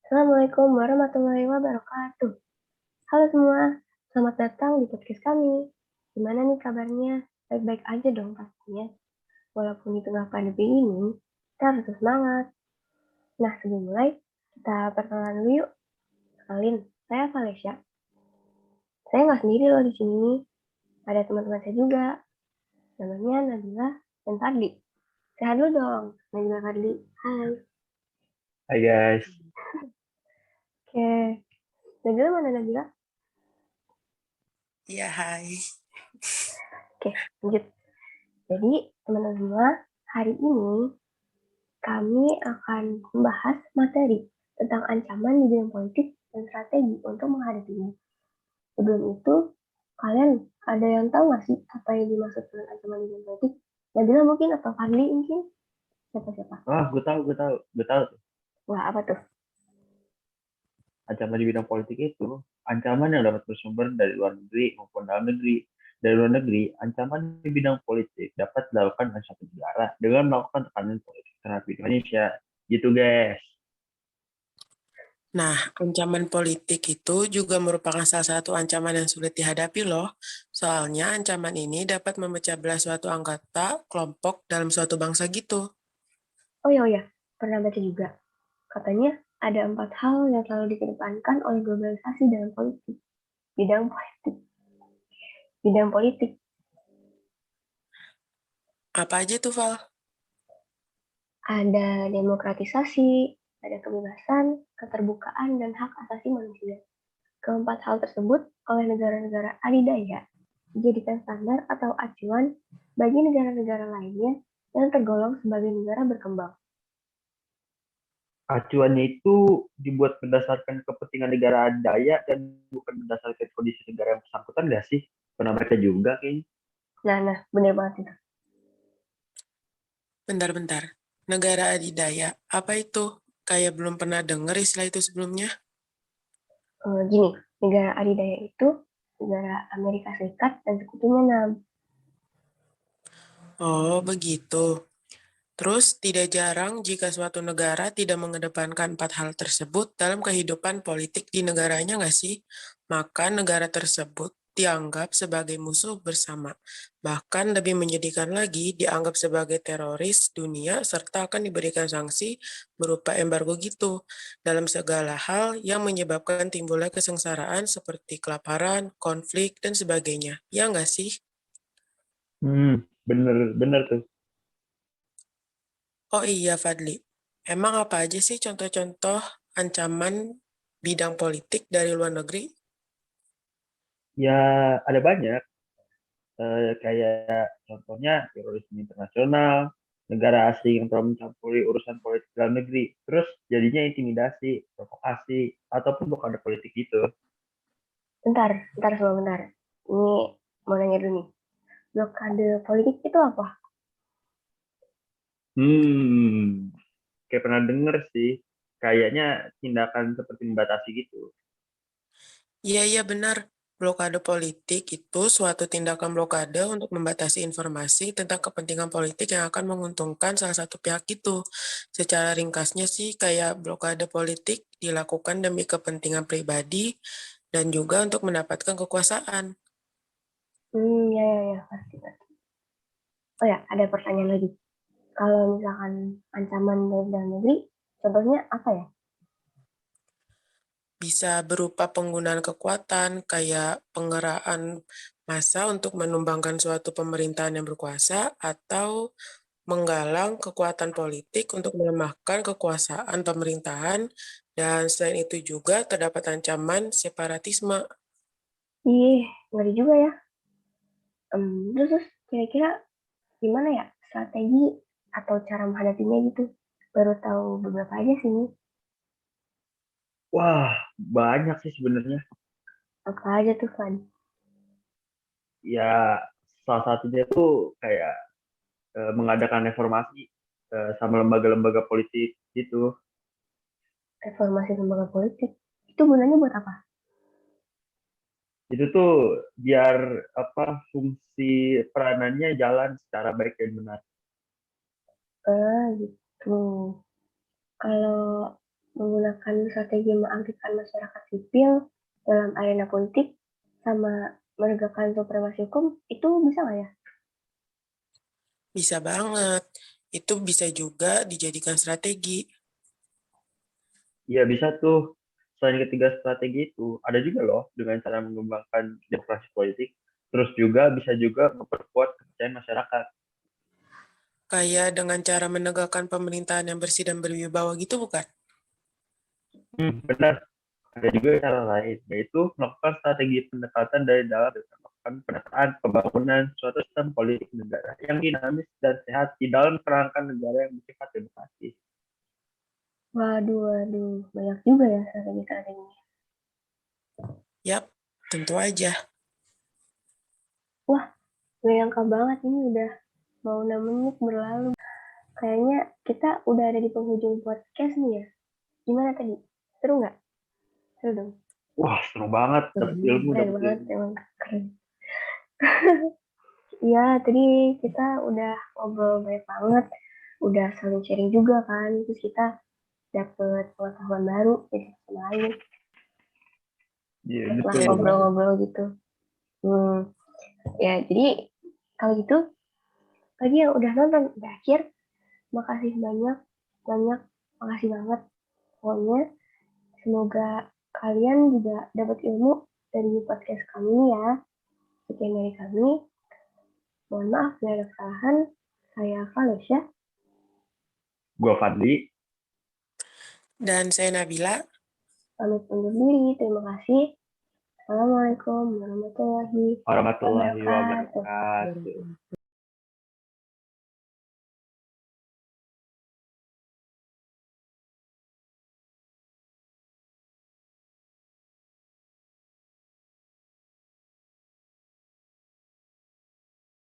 Assalamualaikum warahmatullahi wabarakatuh. Halo semua, selamat datang di podcast kami. Gimana nih kabarnya? Baik-baik aja dong pastinya. Walaupun di tengah pandemi ini, kita harus tetap semangat. Nah, sebelum mulai, kita perkenalan dulu yuk. Kenalin, saya Valesia. Saya nggak sendiri loh di sini. Ada teman-teman saya juga. Namanya Nabila dan Fadli. Sehat dulu dong, Nabila Fadli. Hai. Hai guys, Oke, Nabila mana Nabila? Iya, hai. Oke, lanjut. Jadi, teman-teman semua, hari ini kami akan membahas materi tentang ancaman di bidang politik dan strategi untuk menghadapinya. Sebelum itu, kalian ada yang tahu nggak sih apa yang dimaksud dengan ancaman di bidang politik? Nabila mungkin atau Fadli mungkin? Siapa-siapa? gue tahu tuh. Wah, apa tuh? Ancaman di bidang politik itu ancaman yang dapat bersumber dari luar negeri maupun dalam negeri. Dari luar negeri, ancaman di bidang politik dapat dilakukan oleh suatu negara dengan melakukan tekanan politik terhadap Indonesia. Gitu guys. Nah, ancaman politik itu juga merupakan salah satu ancaman yang sulit dihadapi loh. Soalnya ancaman ini dapat memecah belah suatu anggota, kelompok dalam suatu bangsa gitu. Oh ya, pernah baca juga. Katanya ada 4 hal yang selalu dikedepankan oleh globalisasi dalam politik. Bidang politik. Bidang politik. Apa aja tuh, Val? Ada demokratisasi, ada kebebasan, keterbukaan, dan hak asasi manusia. Keempat hal tersebut oleh negara-negara adidaya dijadikan standar atau acuan bagi negara-negara lainnya yang tergolong sebagai negara berkembang. Acuannya itu dibuat berdasarkan kepentingan negara adidaya dan bukan berdasarkan kondisi negara yang bersangkutan nggak sih? Pernah baca juga kayaknya. Nah, benar banget itu. Bentar-bentar. Negara adidaya, apa itu? Kayak belum pernah dengar istilah itu sebelumnya. Gini, negara adidaya itu negara Amerika Serikat dan sekutunya NAM. Oh, begitu. Terus, tidak jarang jika suatu negara tidak mengedepankan empat hal tersebut dalam kehidupan politik di negaranya nggak sih? Maka negara tersebut dianggap sebagai musuh bersama. Bahkan lebih menyedihkan lagi, dianggap sebagai teroris dunia serta akan diberikan sanksi berupa embargo gitu dalam segala hal yang menyebabkan timbulnya kesengsaraan seperti kelaparan, konflik, dan sebagainya. Ya nggak sih? Bener tuh. Oh iya, Fadli. Emang apa aja sih contoh-contoh ancaman bidang politik dari luar negeri? Ya ada banyak. Kayak contohnya terorisme internasional, negara asing yang telah mencampuri urusan politik dalam negeri, terus jadinya intimidasi, provokasi, ataupun blokade politik itu. Bentar semua bentar. Ini mau nanya dulu nih. Blokade politik itu apa? Hmm, kayak pernah denger sih, kayaknya tindakan seperti membatasi gitu. Iya, iya benar. Blokade politik itu suatu tindakan blokade untuk membatasi informasi tentang kepentingan politik yang akan menguntungkan salah satu pihak itu. Secara ringkasnya sih kayak blokade politik dilakukan demi kepentingan pribadi dan juga untuk mendapatkan kekuasaan. Ya, pasti. Oh ya, ada pertanyaan lagi. Kalau misalkan ancaman dari dalam negeri, contohnya apa ya? Bisa berupa penggunaan kekuatan, kayak pengeraan massa untuk menumbangkan suatu pemerintahan yang berkuasa, atau menggalang kekuatan politik untuk melemahkan kekuasaan pemerintahan, dan selain itu juga terdapat ancaman separatisme. Ih, ngeri juga ya. Terus kira-kira gimana ya strategi atau cara menghadapinya gitu? Baru tahu beberapa aja sih. Wah, banyak sih sebenarnya. Apa aja tuh, Van? Ya, salah satunya tuh kayak mengadakan reformasi sama lembaga-lembaga politik gitu. Reformasi lembaga politik. Itu gunanya buat apa? Itu tuh biar apa fungsi peranannya jalan secara baik dan benar. Gitu. Kalau menggunakan strategi mengaktifkan masyarakat sipil dalam arena politik, sama menegakkan supremasi hukum, itu bisa nggak ya? Bisa banget. Itu bisa juga dijadikan strategi. Iya bisa tuh. Selain ketiga strategi itu, ada juga loh dengan cara mengembangkan demokrasi politik. Terus juga bisa juga memperkuat kepercayaan masyarakat. Kayak dengan cara menegakkan pemerintahan yang bersih dan berwibawa gitu bukan? Benar. Ada juga cara lain, yaitu melakukan strategi pendekatan dari dalam dan melakukan penataan pembangunan suatu sistem politik negara yang dinamis dan sehat di dalam kerangka negara yang bersifat demokratis. Waduh, banyak juga ya strategi-strateginya. Yap, tentu aja. Wah, gak nyangka banget ini udah mau 6 menit berlalu. Kayaknya kita udah ada di penghujung podcast nih ya. Gimana tadi? Seru nggak? Seru dong. Wah, seru banget. Dapat ilmu, Keren dapat banget, ilmu. emang keren. Iya, tadi kita udah ngobrol banyak banget. Udah saling sharing juga kan. Terus kita dapet pengetahuan baru dari sama lain. Iya, Setelah betul. ngobrol-ngobrol gitu. Hmm, ya, jadi kalau gitu, bagi yang udah nonton berakhir, makasih banyak, banyak, makasih banget. Pokoknya, semoga kalian juga dapat ilmu dari podcast kami ya. Sekian dari kami. Mohon maaf bila ada kesalahan. Saya Valesia. Gua Fadli. Dan saya Nabila. Pamit undur diri. Terima kasih. Assalamualaikum warahmatullahi Warahmatullahi wabarakatuh. wabarakatuh.